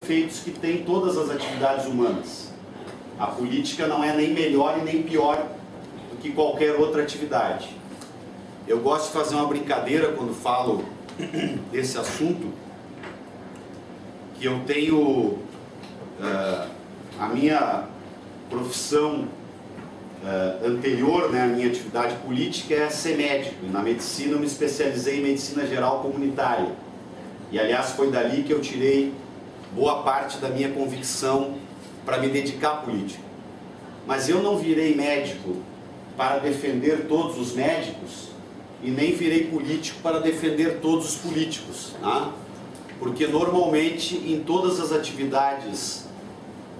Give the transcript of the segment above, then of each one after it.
efeitos que tem todas as atividades humanas. A política não é nem melhor e nem pior do que qualquer outra atividade. Eu gosto de fazer uma brincadeira quando falo desse assunto, que eu tenho a minha profissão anterior, né, a minha atividade política é ser médico, e na medicina eu me especializei em medicina geral comunitária, e aliás foi dali que eu tirei boa parte da minha convicção para me dedicar à política. Mas eu não virei médico para defender todos os médicos e nem virei político para defender todos os políticos, né? Porque normalmente em todas as atividades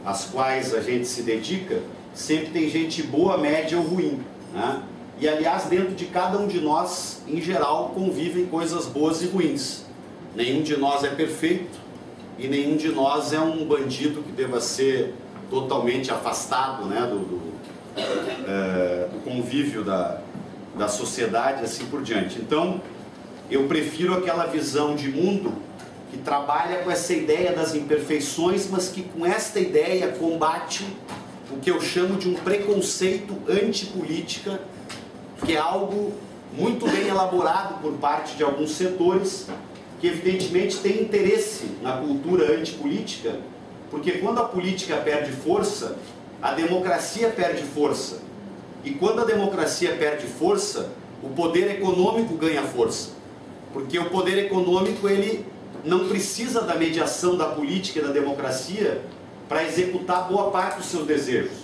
às quais a gente se dedica, sempre tem gente boa, média ou ruim, né? E aliás, dentro de cada um de nós, em geral, convivem coisas boas e ruins. Nenhum de nós é perfeito e nenhum de nós é um bandido que deva ser totalmente afastado, né, do convívio da sociedade, assim por diante. Então, eu prefiro aquela visão de mundo que trabalha com essa ideia das imperfeições, mas que com esta ideia combate o que eu chamo de um preconceito antipolítica, que é algo muito bem elaborado por parte de alguns setores, que evidentemente tem interesse na cultura antipolítica, porque quando a política perde força, a democracia perde força. E quando a democracia perde força, o poder econômico ganha força. Porque o poder econômico, ele não precisa da mediação da política e da democracia para executar boa parte dos seus desejos.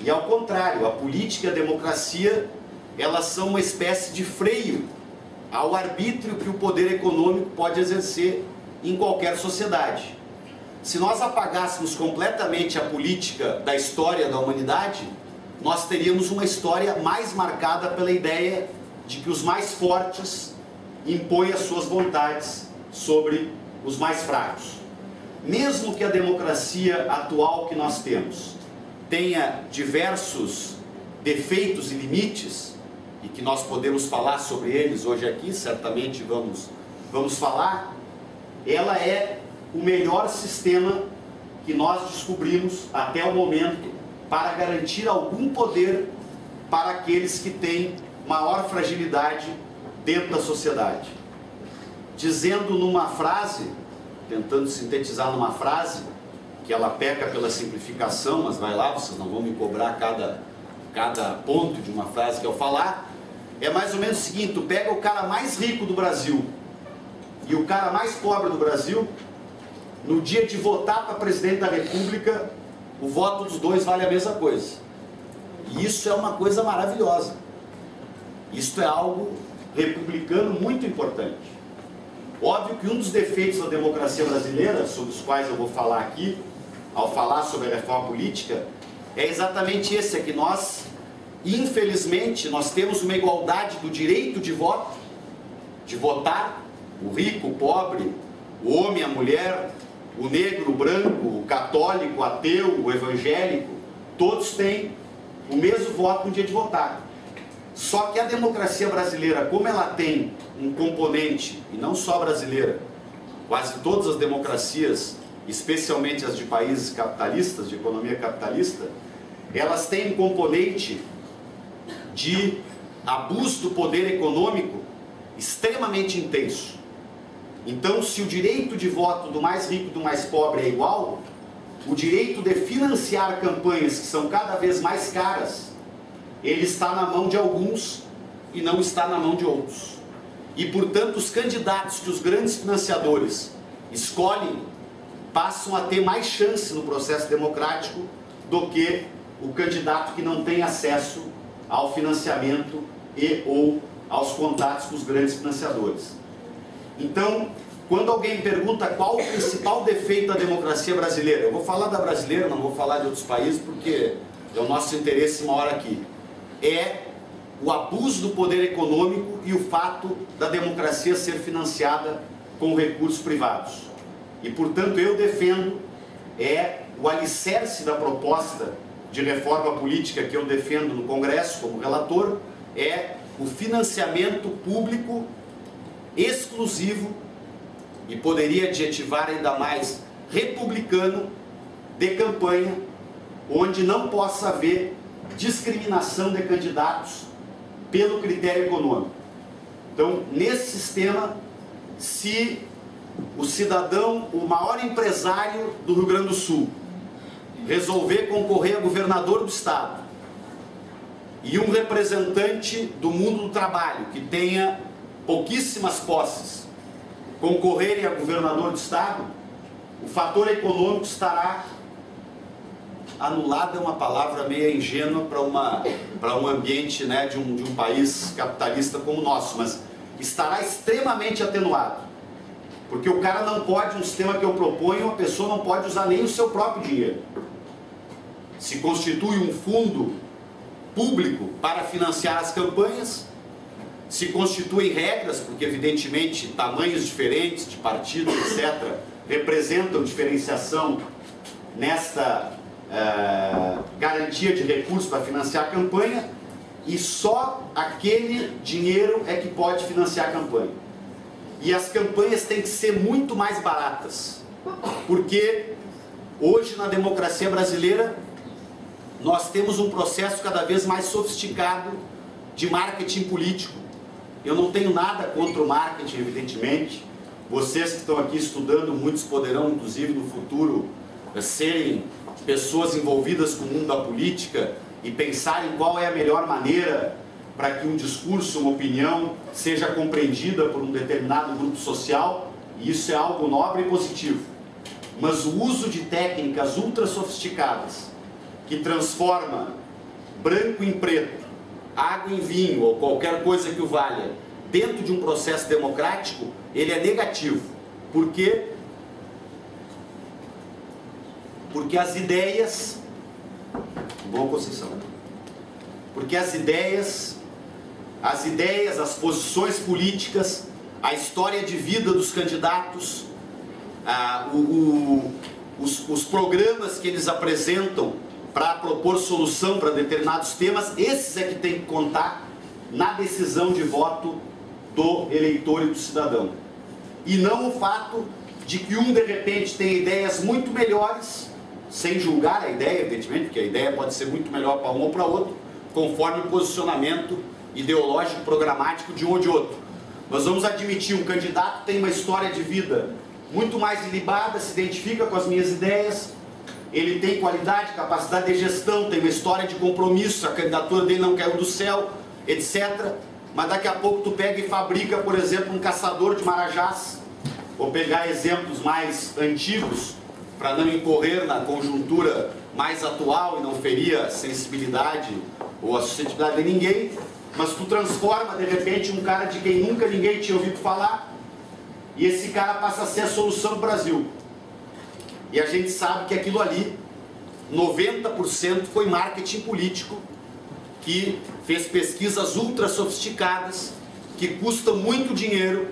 E ao contrário, a política e a democracia, elas são uma espécie de freio ao arbítrio que o poder econômico pode exercer em qualquer sociedade. Se nós apagássemos completamente a política da história da humanidade, nós teríamos uma história mais marcada pela ideia de que os mais fortes impõem as suas vontades sobre os mais fracos. Mesmo que a democracia atual que nós temos tenha diversos defeitos e limites, e que nós podemos falar sobre eles hoje aqui, certamente vamos falar, ela é o melhor sistema que nós descobrimos até o momento para garantir algum poder para aqueles que têm maior fragilidade dentro da sociedade. Dizendo numa frase, tentando sintetizar numa frase, que ela peca pela simplificação, mas vai lá, vocês não vão me cobrar cada ponto de uma frase que eu falar, é mais ou menos o seguinte: tu pega o cara mais rico do Brasil e o cara mais pobre do Brasil, no dia de votar para presidente da República, o voto dos dois vale a mesma coisa. E isso é uma coisa maravilhosa. Isso é algo republicano muito importante. Óbvio que um dos defeitos da democracia brasileira, sobre os quais eu vou falar aqui, ao falar sobre a reforma política, é exatamente esse, é que nós, infelizmente, nós temos uma igualdade do direito de voto, de votar, o rico, o pobre, o homem, a mulher, o negro, o branco, o católico, o ateu, o evangélico, todos têm o mesmo voto no dia de votar. Só que a democracia brasileira, como ela tem um componente, e não só brasileira, quase todas as democracias, especialmente as de países capitalistas, de economia capitalista, elas têm um componente de abuso do poder econômico extremamente intenso. Então, se o direito de voto do mais rico e do mais pobre é igual, o direito de financiar campanhas que são cada vez mais caras, ele está na mão de alguns e não está na mão de outros. E, portanto, os candidatos que os grandes financiadores escolhem passam a ter mais chance no processo democrático do que o candidato que não tem acesso ao financiamento e ou aos contatos com os grandes financiadores. Então, quando alguém me pergunta qual o principal defeito da democracia brasileira, eu vou falar da brasileira, não vou falar de outros países, porque é o nosso interesse maior aqui. É o abuso do poder econômico e o fato da democracia ser financiada com recursos privados. E, portanto, eu defendo o alicerce da proposta de reforma política que eu defendo no Congresso como relator, é o financiamento público exclusivo, e poderia adjetivar ainda mais republicano de campanha, onde não possa haver discriminação de candidatos pelo critério econômico. Então, nesse sistema, se o cidadão, o maior empresário do Rio Grande do Sul, resolver concorrer a governador do estado, e um representante do mundo do trabalho, que tenha pouquíssimas posses, concorrerem a governador do estado, o fator econômico estará anulado. É uma palavra meio ingênua para um ambiente, né, de um país capitalista como o nosso, mas estará extremamente atenuado, porque o cara não pode, um sistema que eu proponho, a pessoa não pode usar nem o seu próprio dinheiro. Se constitui um fundo público para financiar as campanhas, se constituem regras, porque evidentemente tamanhos diferentes de partidos, etc., representam diferenciação nesta garantia de recursos para financiar a campanha, e só aquele dinheiro é que pode financiar a campanha. E as campanhas têm que ser muito mais baratas, porque hoje na democracia brasileira nós temos um processo cada vez mais sofisticado de marketing político. Eu não tenho nada contra o marketing, evidentemente. Vocês que estão aqui estudando, muitos poderão, inclusive, no futuro, serem pessoas envolvidas com o mundo da política e pensarem qual é a melhor maneira para que um discurso, uma opinião, seja compreendida por um determinado grupo social, e isso é algo nobre e positivo. Mas o uso de técnicas ultra sofisticadas, que transforma branco em preto, água em vinho ou qualquer coisa que o valha, dentro de um processo democrático, ele é negativo. Por quê? Porque as ideias... Boa Conceição. Porque as ideias, as posições políticas, a história de vida dos candidatos, os programas que eles apresentam para propor solução para determinados temas, esses é que tem que contar na decisão de voto do eleitor e do cidadão. E não o fato de que um de repente tem ideias muito melhores, sem julgar a ideia, evidentemente, porque a ideia pode ser muito melhor para um ou para outro, conforme o posicionamento ideológico, programático de um ou de outro. Nós vamos admitir, um candidato tem uma história de vida muito mais ilibada, se identifica com as minhas ideias, ele tem qualidade, capacidade de gestão, tem uma história de compromisso, a candidatura dele não caiu do céu, etc. Mas daqui a pouco tu pega e fabrica, por exemplo, um caçador de marajás, vou pegar exemplos mais antigos, para não incorrer na conjuntura mais atual e não ferir a sensibilidade ou a suscetibilidade de ninguém, mas tu transforma de repente um cara de quem nunca ninguém tinha ouvido falar, e esse cara passa a ser a solução do Brasil. E a gente sabe que aquilo ali, 90% foi marketing político, que fez pesquisas ultra sofisticadas, que custam muito dinheiro,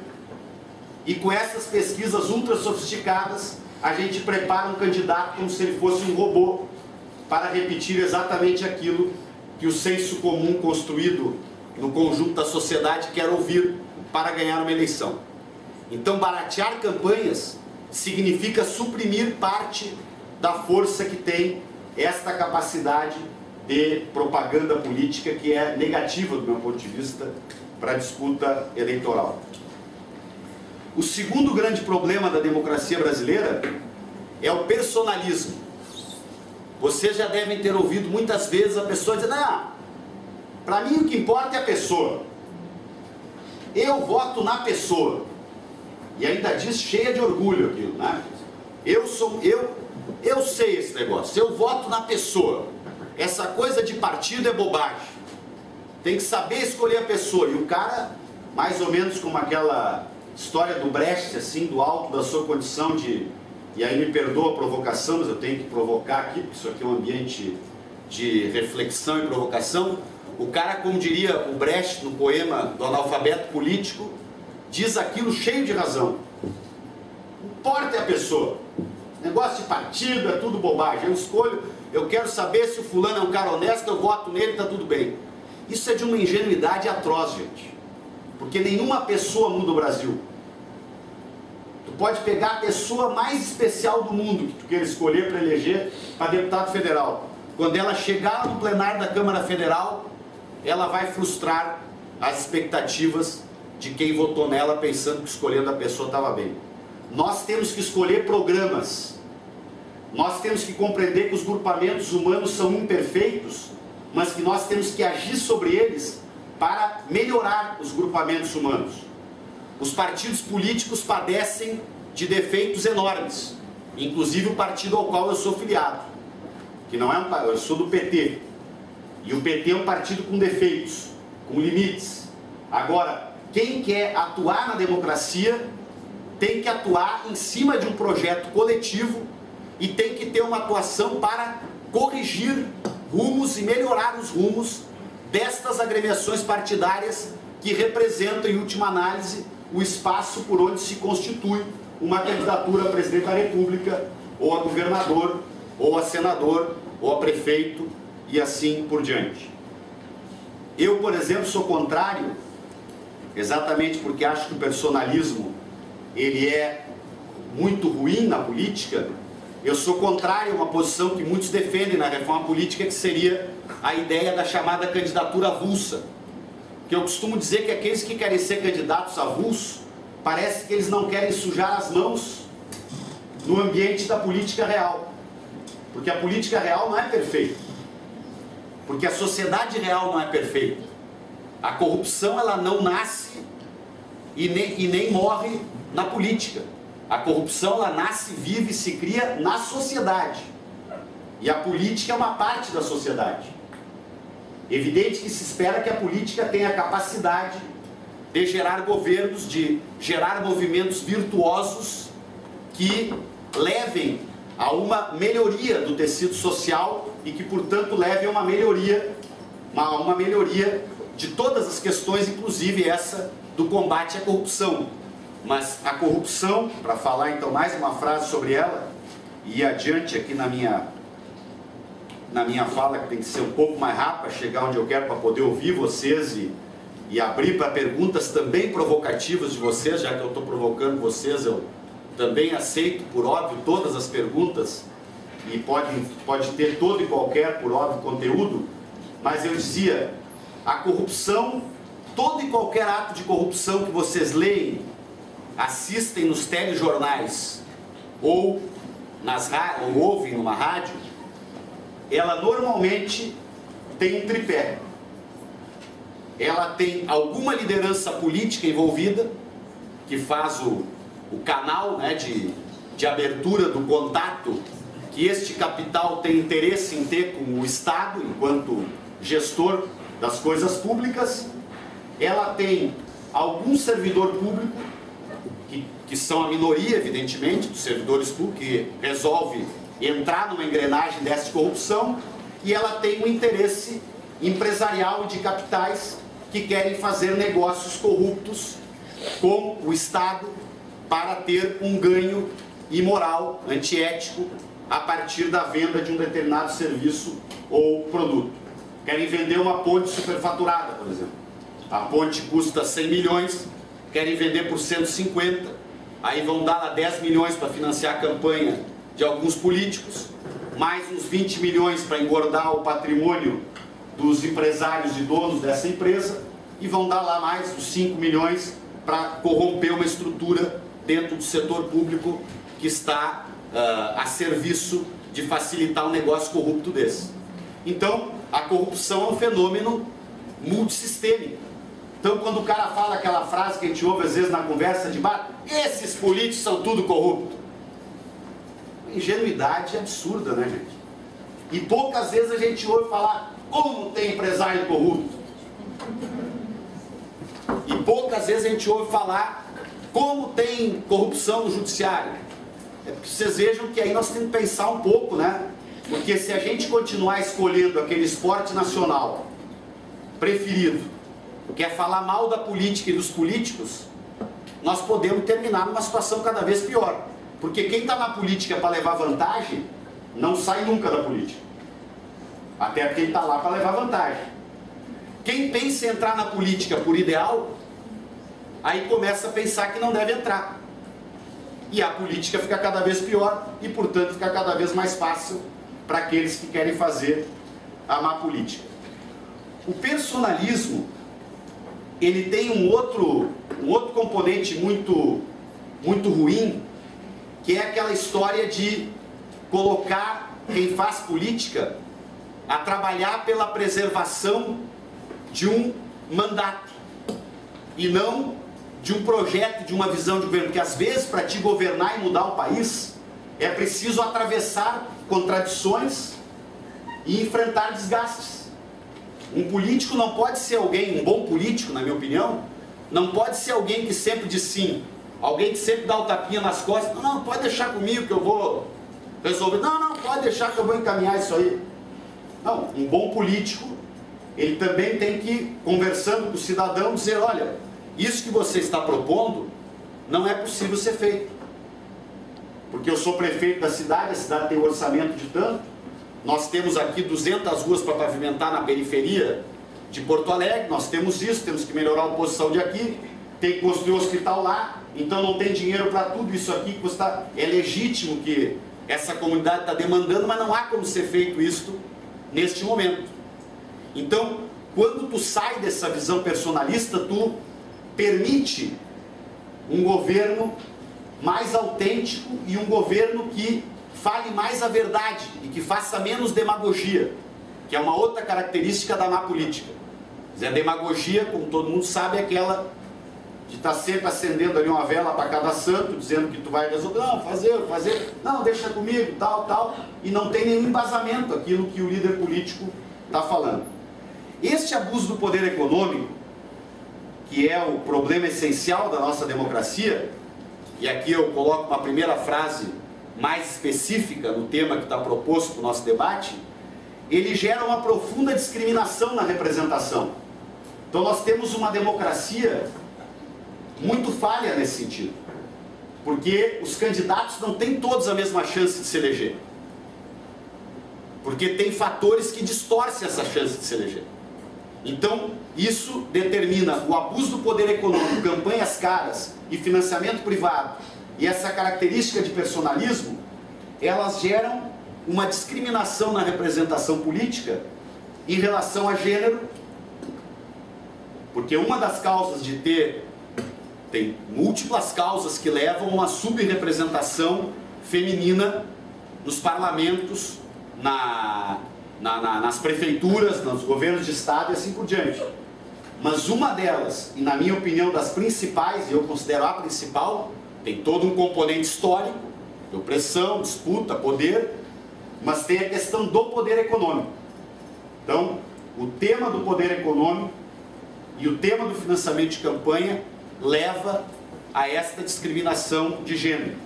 e com essas pesquisas ultra sofisticadas, a gente prepara um candidato como se ele fosse um robô, para repetir exatamente aquilo que o senso comum construído no conjunto da sociedade quer ouvir para ganhar uma eleição. Então, baratear campanhas significa suprimir parte da força que tem esta capacidade de propaganda política, que é negativa do meu ponto de vista para a disputa eleitoral. O segundo grande problema da democracia brasileira é o personalismo. Vocês já devem ter ouvido muitas vezes a pessoa dizer: não, para mim o que importa é a pessoa, eu voto na pessoa. E ainda diz cheia de orgulho aquilo, né? Eu sei esse negócio, eu voto na pessoa. Essa coisa de partido é bobagem. Tem que saber escolher a pessoa. E o cara, mais ou menos como aquela história do Brecht, assim, do alto da sua condição de... E aí me perdoa a provocação, mas eu tenho que provocar aqui, porque isso aqui é um ambiente de reflexão e provocação. O cara, como diria o Brecht no poema do Analfabeto Político, diz aquilo cheio de razão. Importa é a pessoa. Negócio de partido é tudo bobagem. Eu quero saber se o fulano é um cara honesto, eu voto nele, está tudo bem. Isso é de uma ingenuidade atroz, gente. Porque nenhuma pessoa muda o Brasil. Tu pode pegar a pessoa mais especial do mundo que tu queira escolher para eleger para deputado federal. Quando ela chegar no plenário da Câmara Federal, ela vai frustrar as expectativas de quem votou nela pensando que escolhendo a pessoa estava bem. Nós temos que escolher programas. Nós temos que compreender que os grupamentos humanos são imperfeitos, mas que nós temos que agir sobre eles para melhorar os grupamentos humanos. Os partidos políticos padecem de defeitos enormes, inclusive o partido ao qual eu sou filiado, que não é eu sou do PT, e o PT é um partido com defeitos, com limites. Agora, quem quer atuar na democracia tem que atuar em cima de um projeto coletivo e tem que ter uma atuação para corrigir rumos e melhorar os rumos destas agremiações partidárias que representam, em última análise, o espaço por onde se constitui uma candidatura a presidente da República, ou a governador, ou a senador, ou a prefeito, e assim por diante. Eu, por exemplo, sou contrário, exatamente porque acho que o personalismo ele é muito ruim na política. Eu sou contrário a uma posição que muitos defendem na reforma política, que seria a ideia da chamada candidatura avulsa. Que eu costumo dizer que aqueles que querem ser candidatos avulsos, parece que eles não querem sujar as mãos no ambiente da política real. Porque a política real não é perfeita. Porque a sociedade real não é perfeita. A corrupção ela não nasce e nem morre na política. A corrupção ela nasce, vive e se cria na sociedade. E a política é uma parte da sociedade. Evidente que se espera que a política tenha a capacidade de gerar governos, de gerar movimentos virtuosos que levem a uma melhoria do tecido social e que, portanto, levem a uma melhoria de todas as questões, inclusive essa do combate à corrupção. Mas a corrupção, para falar então mais uma frase sobre ela, e ir adiante aqui na minha fala, que tem que ser um pouco mais rápida, para chegar onde eu quero, para poder ouvir vocês e abrir para perguntas também provocativas de vocês, já que eu estou provocando vocês, eu também aceito, por óbvio, todas as perguntas, e pode ter todo e qualquer, por óbvio, conteúdo, mas eu dizia, a corrupção, todo e qualquer ato de corrupção que vocês leem, assistem nos telejornais, ou ouvem numa rádio, ela normalmente tem um tripé. Ela tem alguma liderança política envolvida, que faz o canal, né, de abertura do contato que este capital tem interesse em ter com o Estado, enquanto gestor das coisas públicas. Ela tem algum servidor público, que são a minoria, evidentemente, dos servidores públicos, que resolve entrar numa engrenagem dessa corrupção, e ela tem um interesse empresarial e de capitais que querem fazer negócios corruptos com o Estado para ter um ganho imoral, antiético, a partir da venda de um determinado serviço ou produto. Querem vender uma ponte superfaturada, por exemplo. A ponte custa 100 milhões, querem vender por 150, aí vão dar lá 10 milhões para financiar a campanha de alguns políticos, mais uns 20 milhões para engordar o patrimônio dos empresários e donos dessa empresa, e vão dar lá mais uns 5 milhões para corromper uma estrutura dentro do setor público que está a serviço de facilitar um negócio corrupto desse. Então, a corrupção é um fenômeno multissistêmico. Então, quando o cara fala aquela frase que a gente ouve às vezes na conversa de bar, esses políticos são tudo corrupto. Ingenuidade absurda, né, gente? E poucas vezes a gente ouve falar como tem empresário corrupto. E poucas vezes a gente ouve falar como tem corrupção no judiciário. É porque vocês vejam que aí nós temos que pensar um pouco, né? Porque se a gente continuar escolhendo aquele esporte nacional preferido, que é falar mal da política e dos políticos, nós podemos terminar numa situação cada vez pior. Porque quem está na política para levar vantagem, não sai nunca da política. Até porque ele está lá para levar vantagem. Quem pensa em entrar na política por ideal, aí começa a pensar que não deve entrar. e a política fica cada vez pior e, portanto, fica cada vez mais fácil para aqueles que querem fazer a má política. O personalismo, ele tem um outro componente muito ruim, que é aquela história de colocar quem faz política a trabalhar pela preservação de um mandato e não de um projeto, de uma visão de governo, porque às vezes para te governar e mudar o país é preciso atravessar contradições e enfrentar desgastes. Um político não pode ser alguém, um bom político, na minha opinião, não pode ser alguém que sempre diz sim, alguém que sempre dá o tapinha nas costas, não, pode deixar comigo que eu vou resolver, não, pode deixar que eu vou encaminhar isso aí. Não, um bom político, ele também tem que, conversando com o cidadão, dizer, olha, isso que você está propondo não é possível ser feito. Porque eu sou prefeito da cidade, a cidade tem um orçamento de tanto, nós temos aqui 200 ruas para pavimentar na periferia de Porto Alegre, nós temos isso, temos que melhorar a posição de aqui, tem que construir um hospital lá, então não tem dinheiro para tudo isso aqui que você está... É legítimo que essa comunidade está demandando, mas não há como ser feito isso neste momento. Então, quando tu sai dessa visão personalista, tu permite um governo mais autêntico e um governo que fale mais a verdade e que faça menos demagogia, que é uma outra característica da má política. A demagogia, como todo mundo sabe, é aquela de estar sempre acendendo ali uma vela para cada santo, dizendo que tu vai resolver, não, fazer, não, deixa comigo, tal, e não tem nenhum embasamento aquilo que o líder político está falando. Este abuso do poder econômico, que é o problema essencial da nossa democracia, e aqui eu coloco uma primeira frase mais específica no tema que está proposto para o nosso debate, ele gera uma profunda discriminação na representação. Então nós temos uma democracia muito falha nesse sentido, porque os candidatos não têm todos a mesma chance de se eleger, porque tem fatores que distorcem essa chance de se eleger. Então isso determina o abuso do poder econômico, campanhas caras e financiamento privado, e essa característica de personalismo, elas geram uma discriminação na representação política em relação a gênero, porque uma das causas de tem múltiplas causas que levam a uma subrepresentação feminina nos parlamentos, nas prefeituras, nos governos de estado e assim por diante. Mas uma delas, e na minha opinião das principais, e eu considero a principal, tem todo um componente histórico, de opressão, disputa, poder, mas tem a questão do poder econômico. Então, o tema do poder econômico e o tema do financiamento de campanha leva a esta discriminação de gênero.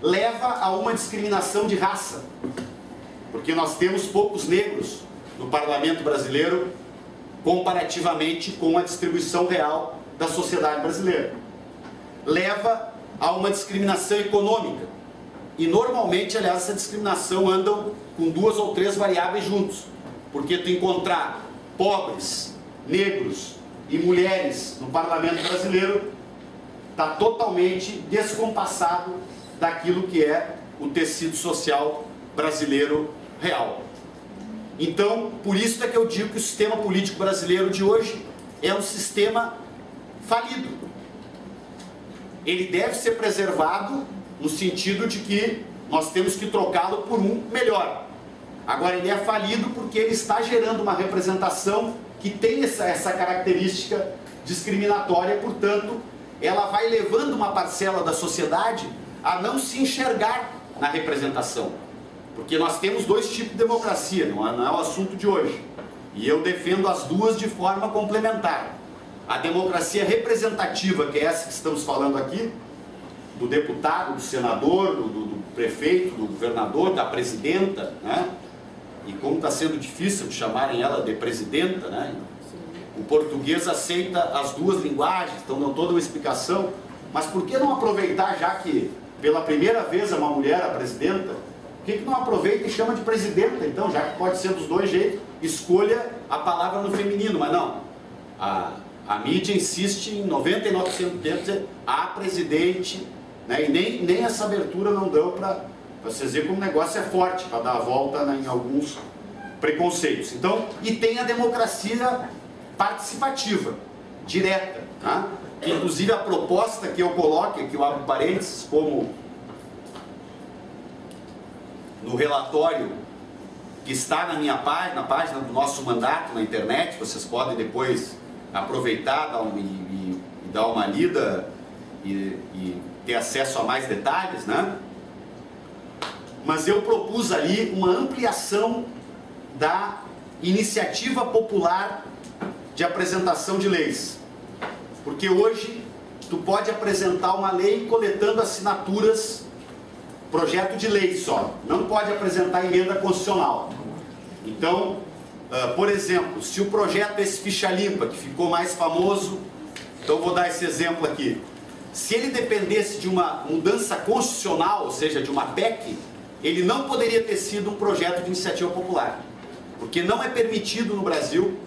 Leva a uma discriminação de raça, porque nós temos poucos negros no parlamento brasileiro comparativamente com a distribuição real da sociedade brasileira. Leva a uma discriminação econômica. E normalmente, aliás, essa discriminação andam com 2 ou 3 variáveis juntos. Porque tu encontrar pobres, negros e mulheres no parlamento brasileiro está totalmente descompassado daquilo que é o tecido social brasileiro real. Então, por isso é que eu digo que o sistema político brasileiro de hoje é um sistema falido. Ele deve ser preservado no sentido de que nós temos que trocá-lo por um melhor. Agora, ele é falido porque ele está gerando uma representação que tem essa característica discriminatória, portanto, ela vai levando uma parcela da sociedade a não se enxergar na representação. Porque nós temos 2 tipos de democracia, não é o assunto de hoje. E eu defendo as duas de forma complementar. A democracia representativa, que é essa que estamos falando aqui, do deputado, do senador, do prefeito, do governador, da presidenta, né? E como está sendo difícil de chamarem ela de presidenta, né? O português aceita as 2 linguagens, então dão toda uma explicação. Mas por que não aproveitar, já que pela primeira vez é uma mulher a presidenta, por que não aproveita e chama de presidenta, então, já que pode ser dos 2 jeitos, escolha a palavra no feminino, mas não. A mídia insiste em 99% do tempo dizer a presidente né? E nem essa abertura não deu para vocês verem como o negócio é forte, para dar a volta, né, em alguns preconceitos. Então, e tem a democracia participativa, direta, tá? Que, inclusive, a proposta que eu coloco, que eu abro parênteses, como no relatório que está na minha página, na página do nosso mandato na internet, vocês podem depois aproveitar dar uma lida e ter acesso a mais detalhes, né? Mas eu propus ali uma ampliação da iniciativa popular de apresentação de leis. Porque hoje tu pode apresentar uma lei coletando assinaturas, projeto de lei só, não pode apresentar emenda constitucional. Então, por exemplo, se o projeto esse ficha limpa, que ficou mais famoso, então vou dar esse exemplo aqui. Se ele dependesse de uma mudança constitucional, ou seja, de uma PEC, ele não poderia ter sido um projeto de iniciativa popular, porque não é permitido no Brasil.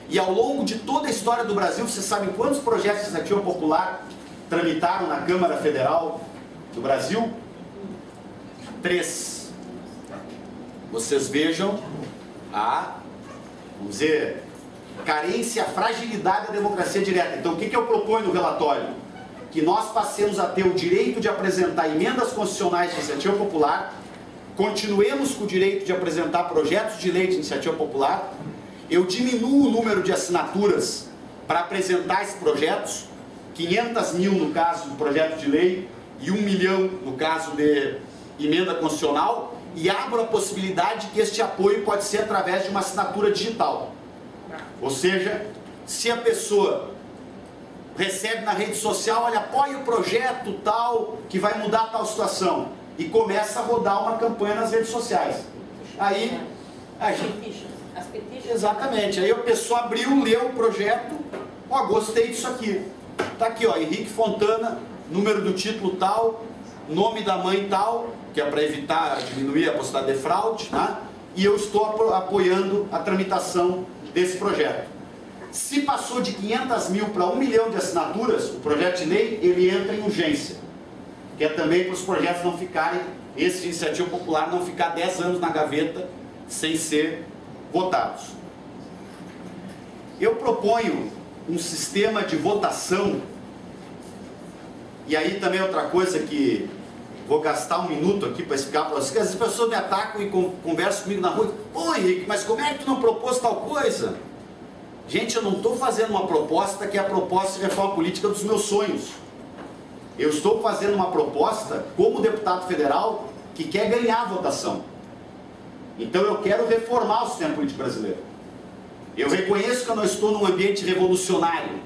E ao longo de toda a história do Brasil, vocês sabem quantos projetos de iniciativa popular tramitaram na Câmara Federal do Brasil? 3. Vocês vejam a, vamos dizer, carência, a fragilidade da democracia direta. Então, o que eu proponho no relatório? Que nós passemos a ter o direito de apresentar emendas constitucionais de iniciativa popular, continuemos com o direito de apresentar projetos de lei de iniciativa popular. Eu diminuo o número de assinaturas para apresentar esses projetos, 500 mil no caso do projeto de lei e 1 milhão no caso de emenda constitucional, e abro a possibilidade que este apoio pode ser através de uma assinatura digital. Ou seja, se a pessoa recebe na rede social, olha, apoia o projeto tal, que vai mudar tal situação, e começa a rodar uma campanha nas redes sociais. Aí, a gente... Exatamente, aí a pessoa abriu, leu o projeto, ó, gostei disso aqui. Tá aqui, ó, Henrique Fontana, número do título tal, nome da mãe tal, que é para evitar, diminuir a possibilidade de fraude, né? E eu estou apoiando a tramitação desse projeto. Se passou de 500 mil para 1 milhão de assinaturas, o projeto de lei, ele entra em urgência, que é também para os projetos não ficarem, esse de iniciativa popular não ficar 10 anos na gaveta sem ser votados. Eu proponho um sistema de votação, e aí também outra coisa que vou gastar 1 minuto aqui para explicar para vocês, que as pessoas me atacam e conversam comigo na rua, pô Henrique, mas como é que tu não propôs tal coisa? Gente, eu não estou fazendo uma proposta que é a proposta de reforma política dos meus sonhos. Eu estou fazendo uma proposta como deputado federal que quer ganhar a votação. Então eu quero reformar o sistema político brasileiro. Eu reconheço que eu não estou num ambiente revolucionário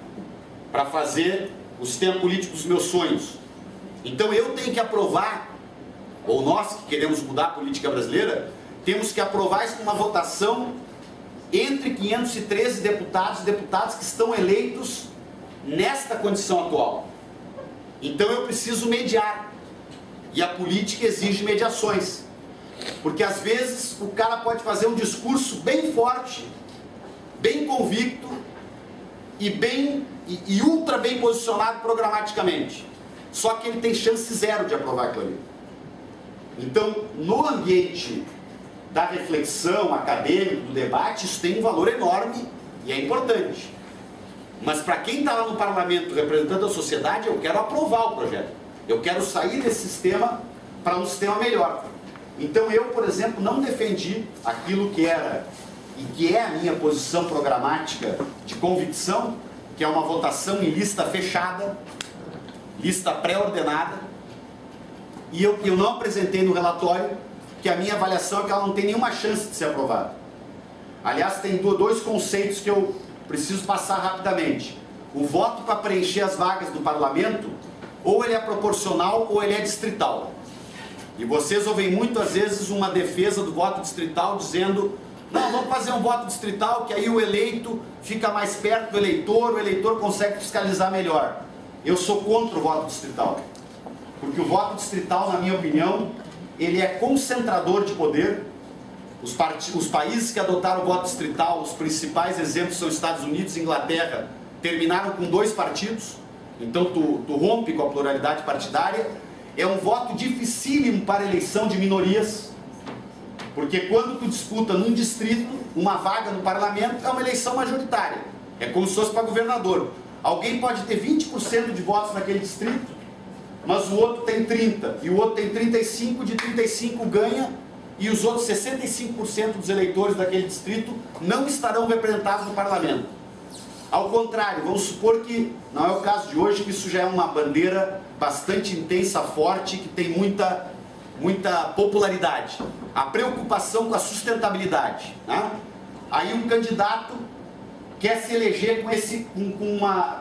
para fazer o sistema político dos meus sonhos. Então eu tenho que aprovar, ou nós que queremos mudar a política brasileira, temos que aprovar isso com uma votação entre 513 deputados e deputadas que estão eleitos nesta condição atual. Então eu preciso mediar. E a política exige mediações. Porque às vezes o cara pode fazer um discurso bem forte, bem convicto e ultra bem posicionado programaticamente. Só que ele tem chance zero de aprovar aquilo ali. Então, no ambiente da reflexão acadêmica, do debate, isso tem um valor enorme e é importante. Mas para quem está lá no parlamento representando a sociedade, eu quero aprovar o projeto. Eu quero sair desse sistema para um sistema melhor. Então eu, por exemplo, não defendi aquilo que era e que é a minha posição programática de convicção, que é uma votação em lista fechada, lista pré-ordenada, e eu não apresentei no relatório, que a minha avaliação é que ela não tem nenhuma chance de ser aprovada. Aliás, tem 2 conceitos que eu preciso passar rapidamente. O voto para preencher as vagas do parlamento, ou ele é proporcional ou ele é distrital. E vocês ouvem muitas vezes uma defesa do voto distrital dizendo, não, vamos fazer um voto distrital que aí o eleito fica mais perto do eleitor, o eleitor consegue fiscalizar melhor. Eu sou contra o voto distrital, porque o voto distrital, na minha opinião, ele é concentrador de poder. Os países que adotaram o voto distrital, os principais exemplos são Estados Unidos e Inglaterra, terminaram com 2 partidos, então tu rompe com a pluralidade partidária, é um voto dificílimo para eleição de minorias, porque quando tu disputa num distrito, uma vaga no parlamento, é uma eleição majoritária. É como se fosse para governador. Alguém pode ter 20% de votos naquele distrito, mas o outro tem 30%, e o outro tem 35%, de 35% ganha, e os outros 65% dos eleitores daquele distrito não estarão representados no parlamento. Ao contrário, vamos supor que, não é o caso de hoje, que isso já é uma bandeira bastante intensa, forte, que tem muita popularidade. A preocupação com a sustentabilidade, né? Aí um candidato quer se eleger com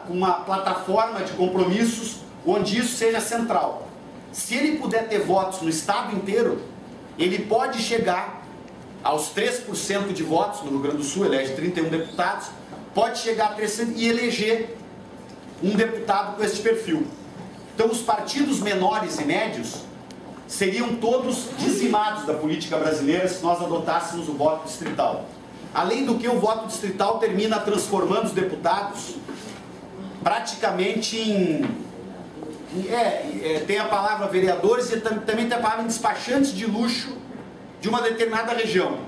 uma plataforma de compromissos onde isso seja central. Se ele puder ter votos no estado inteiro, ele pode chegar aos 3% de votos. No Rio Grande do Sul elege 31 deputados, pode chegar a 3% e eleger um deputado com esse perfil. Então os partidos menores e médios seriam todos dizimados da política brasileira se nós adotássemos o voto distrital. Além do que, o voto distrital termina transformando os deputados praticamente tem a palavra vereadores e também tem a palavra despachantes de luxo de uma determinada região.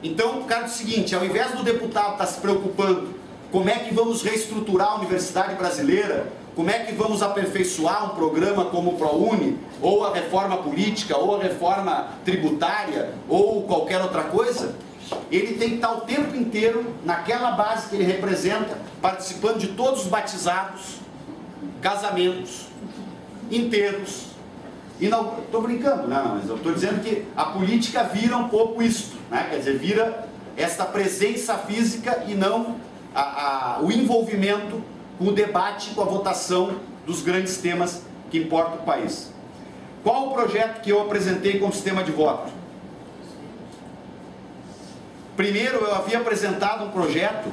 Então, o cara diz o seguinte: ao invés do deputado estar se preocupando como é que vamos reestruturar a universidade brasileira, como é que vamos aperfeiçoar um programa como o ProUni, ou a reforma política, ou a reforma tributária, ou qualquer outra coisa, ele tem que estar o tempo inteiro naquela base que ele representa, participando de todos os batizados, casamentos, enterros. E não estou brincando, não, mas eu estou dizendo que a política vira um pouco isto, né? Quer dizer, vira esta presença física e não o envolvimento com o debate, com a votação dos grandes temas que importam o país. Qual o projeto que eu apresentei como sistema de voto? Primeiro, eu havia apresentado um projeto,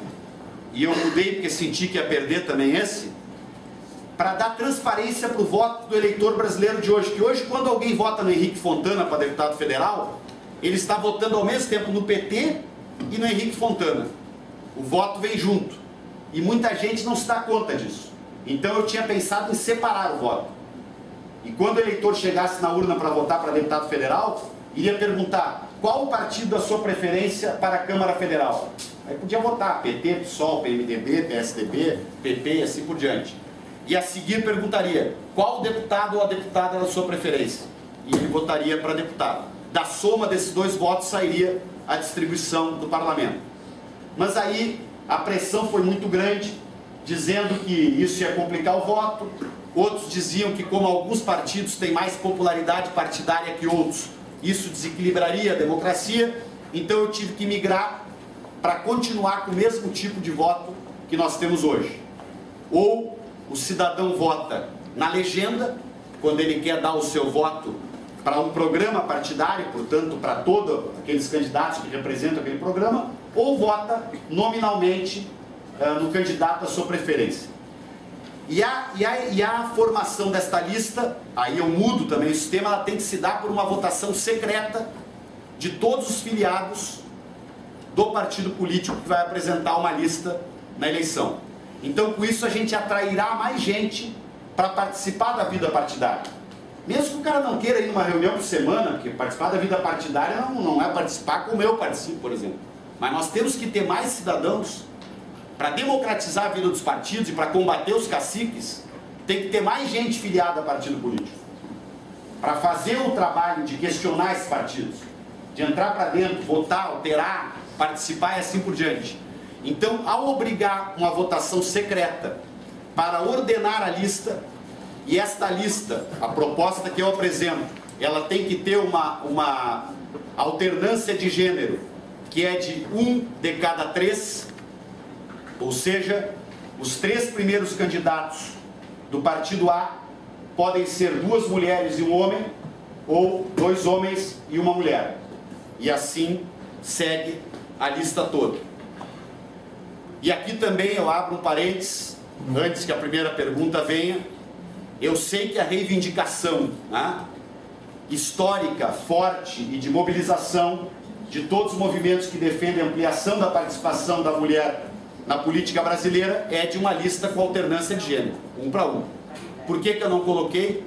e eu mudei porque senti que ia perder também esse, para dar transparência para o voto do eleitor brasileiro de hoje. Que hoje, quando alguém vota no Henrique Fontana para deputado federal, ele está votando ao mesmo tempo no PT e no Henrique Fontana. O voto vem junto. E muita gente não se dá conta disso. Então eu tinha pensado em separar o voto. E quando o eleitor chegasse na urna para votar para deputado federal, iria perguntar: qual o partido da sua preferência para a Câmara Federal? Aí podia votar PT, PSOL, PMDB, PSDB, PP e assim por diante. E a seguir perguntaria: qual o deputado ou a deputada da sua preferência? E ele votaria para deputado. Da soma desses dois votos sairia a distribuição do parlamento. Mas aí a pressão foi muito grande, dizendo que isso ia complicar o voto. Outros diziam que, como alguns partidos têm mais popularidade partidária que outros, isso desequilibraria a democracia. Então eu tive que migrar para continuar com o mesmo tipo de voto que nós temos hoje. Ou o cidadão vota na legenda, quando ele quer dar o seu voto para um programa partidário, portanto para todos aqueles candidatos que representam aquele programa, ou vota nominalmente no candidato da sua preferência. E a formação desta lista, aí eu mudo também o sistema, ela tem que se dar por uma votação secreta de todos os filiados do partido político que vai apresentar uma lista na eleição. Então, com isso, a gente atrairá mais gente para participar da vida partidária. Mesmo que o cara não queira ir numa reunião por semana, porque participar da vida partidária não é participar como eu participo, por exemplo. Mas nós temos que ter mais cidadãos para democratizar a vida dos partidos e para combater os caciques. Tem que ter mais gente filiada a partido político, para fazer o trabalho de questionar esses partidos, de entrar para dentro, votar, alterar, participar e assim por diante. Então, ao obrigar uma votação secreta para ordenar a lista, e esta lista, a proposta que eu apresento, ela tem que ter uma alternância de gênero, que é de 1 de cada 3, ou seja, os 3 primeiros candidatos do partido A podem ser 2 mulheres e um homem, ou 2 homens e uma mulher. E assim segue a lista toda. E aqui também eu abro um parênteses, antes que a primeira pergunta venha. Eu sei que a reivindicação, né, histórica, forte e de mobilização de todos os movimentos que defendem a ampliação da participação da mulher na política brasileira é de uma lista com alternância de gênero, 1 para 1. Por que eu não coloquei?